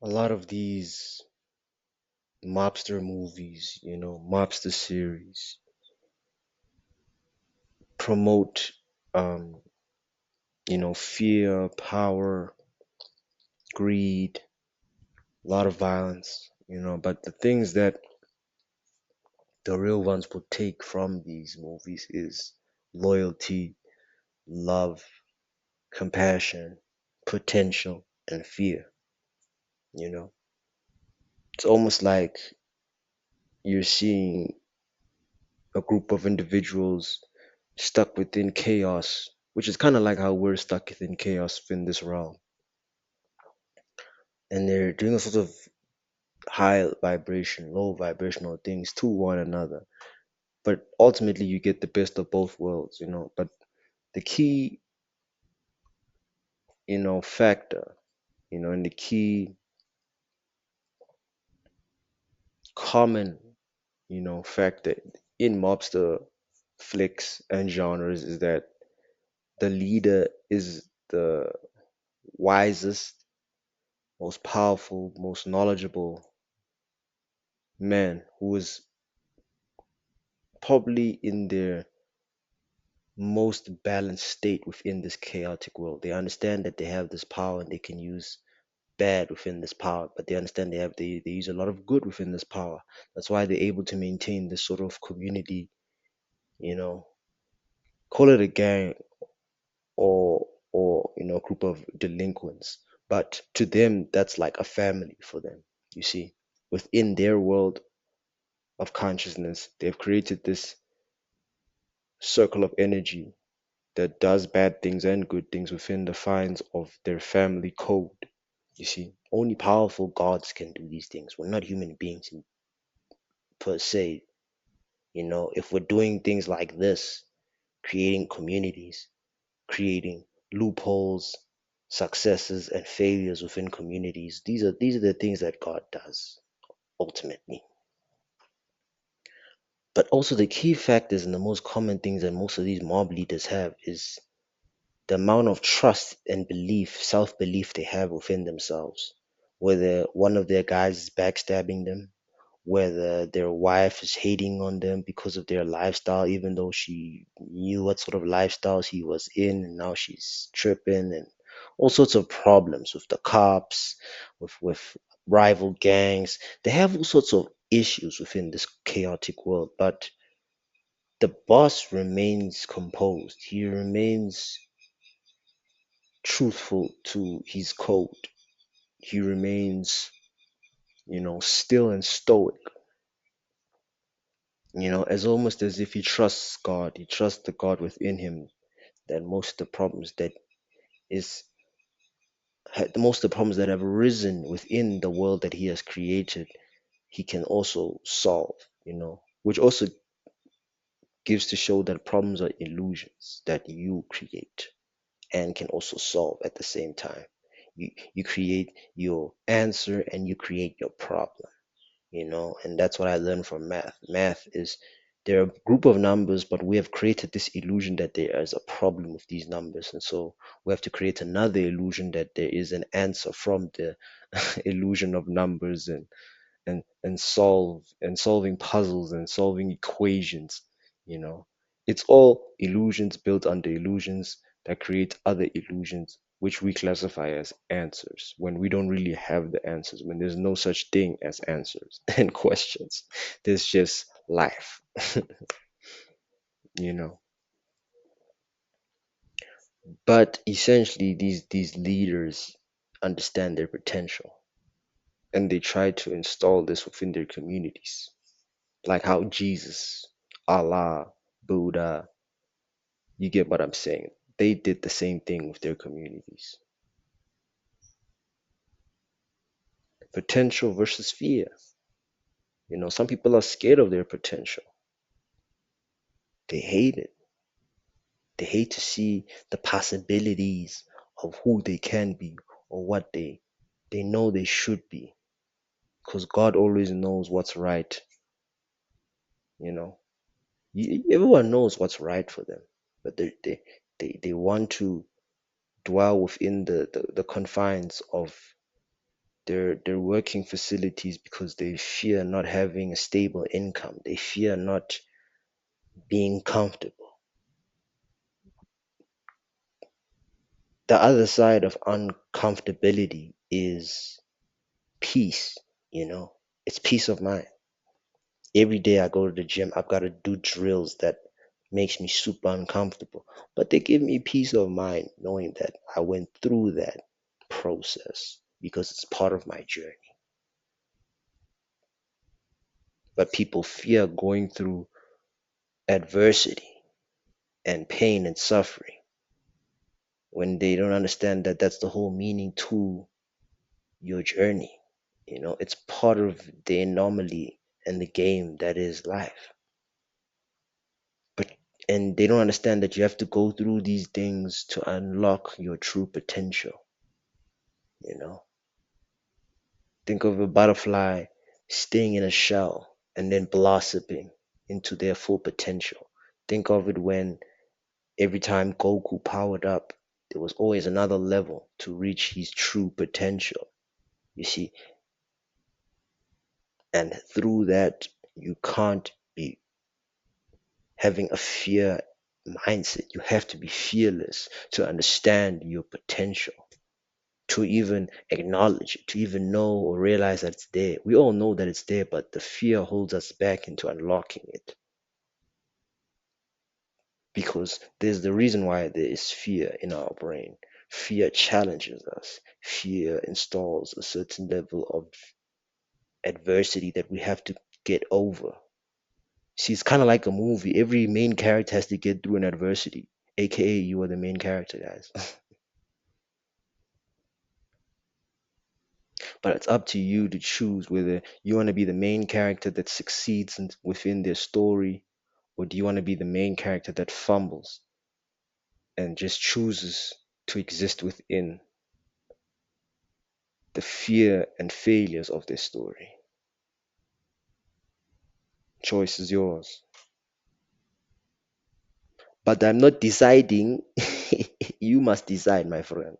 A lot of these mobster movies, mobster series promote, um, fear, power, greed, a lot of violence, but the things that the real ones will take from these movies is loyalty, love, compassion, potential, and fear, you know. It's almost like you're seeing a group of individuals stuck within chaos, which is kind of like how we're stuck within chaos in this realm. And they're doing a sort of high vibration, low vibrational things to one another. But ultimately, you get the best of both worlds, But the key, factor, and the key common, factor in mobster flicks and genres is that the leader is the wisest, most powerful, most knowledgeable man who is probably in their most balanced state within this chaotic world. They understand that they have this power and they can use bad within this power, but they understand they use a lot of good within this power. That's why they're able to maintain this sort of community, you know, call it a gang or a group of delinquents. But to them that's like a family for them, you see. Within their world of consciousness, they've created this circle of energy that does bad things and good things within the fines of their family code. You see, only powerful gods can do these things. We're not human beings per se. If we're doing things like this, creating communities, creating loopholes, successes and failures within communities, these are the things that God does ultimately. But also the key factors and the most common things that most of these mob leaders have is the amount of trust and belief, self-belief they have within themselves. Whether one of their guys is backstabbing them, whether their wife is hating on them because of their lifestyle, even though she knew what sort of lifestyles he was in, and now she's tripping, and all sorts of problems with the cops, with rival gangs. They have all sorts of issues within this chaotic world, but the boss remains composed. He remains truthful to his code. He remains, still and stoic, as almost as if he trusts God. He trusts the God within him that most of the problems that is most of the problems that have arisen within the world that he has created, he can also solve, which also gives to show that problems are illusions that you create and can also solve at the same time. You create your answer and you create your problem, and that's what I learned from math. Math is there are a group of numbers, but we have created this illusion that there is a problem with these numbers, and so we have to create another illusion that there is an answer from the illusion of numbers, and solving puzzles and solving equations. you know it's all illusions built under illusions that create other illusions which we classify as answers when we don't really have the answers, when there's no such thing as answers and questions. There's just life. you know but essentially these leaders understand their potential, and they try to install this within their communities, like how Jesus, Allah, Buddha, you get what I'm saying? They did the same thing with their communities. Potential versus fear. Some people are scared of their potential. They hate it. They hate to see the possibilities of who they can be or what they know they should be. Because God always knows what's right. You know, Everyone knows what's right for them, but they want to dwell within the confines of They're working facilities because they fear not having a stable income. They fear not being comfortable. The other side of uncomfortability is peace, you know. It's peace of mind. Every day I go to the gym, I've got to do drills that makes me super uncomfortable, but they give me peace of mind knowing that I went through that process because it's part of my journey. But people fear going through adversity and pain and suffering when they don't understand that that's the whole meaning to your journey. You know, it's part of the anomaly and the game that is life. But and they don't understand that you have to go through these things to unlock your true potential. You know, think of a butterfly staying in a shell and then blossoming into their full potential. Think of it when every time Goku powered up, there was always another level to reach his true potential. You see, and through that, you can't be having a fear mindset. You have to be fearless to understand your potential, to even acknowledge it, to even know or realize that it's there. We all know that it's there, but the fear holds us back into unlocking it. Because there's the reason why there is fear in our brain. Fear challenges us. Fear installs a certain level of adversity that we have to get over. See, it's kind of like a movie. Every main character has to get through an adversity, aka you are the main character, guys. But it's up to you to choose whether you want to be the main character that succeeds within their story, or do you want to be the main character that fumbles and just chooses to exist within the fear and failures of their story. Choice is yours. But I'm not deciding. You must decide, my friend.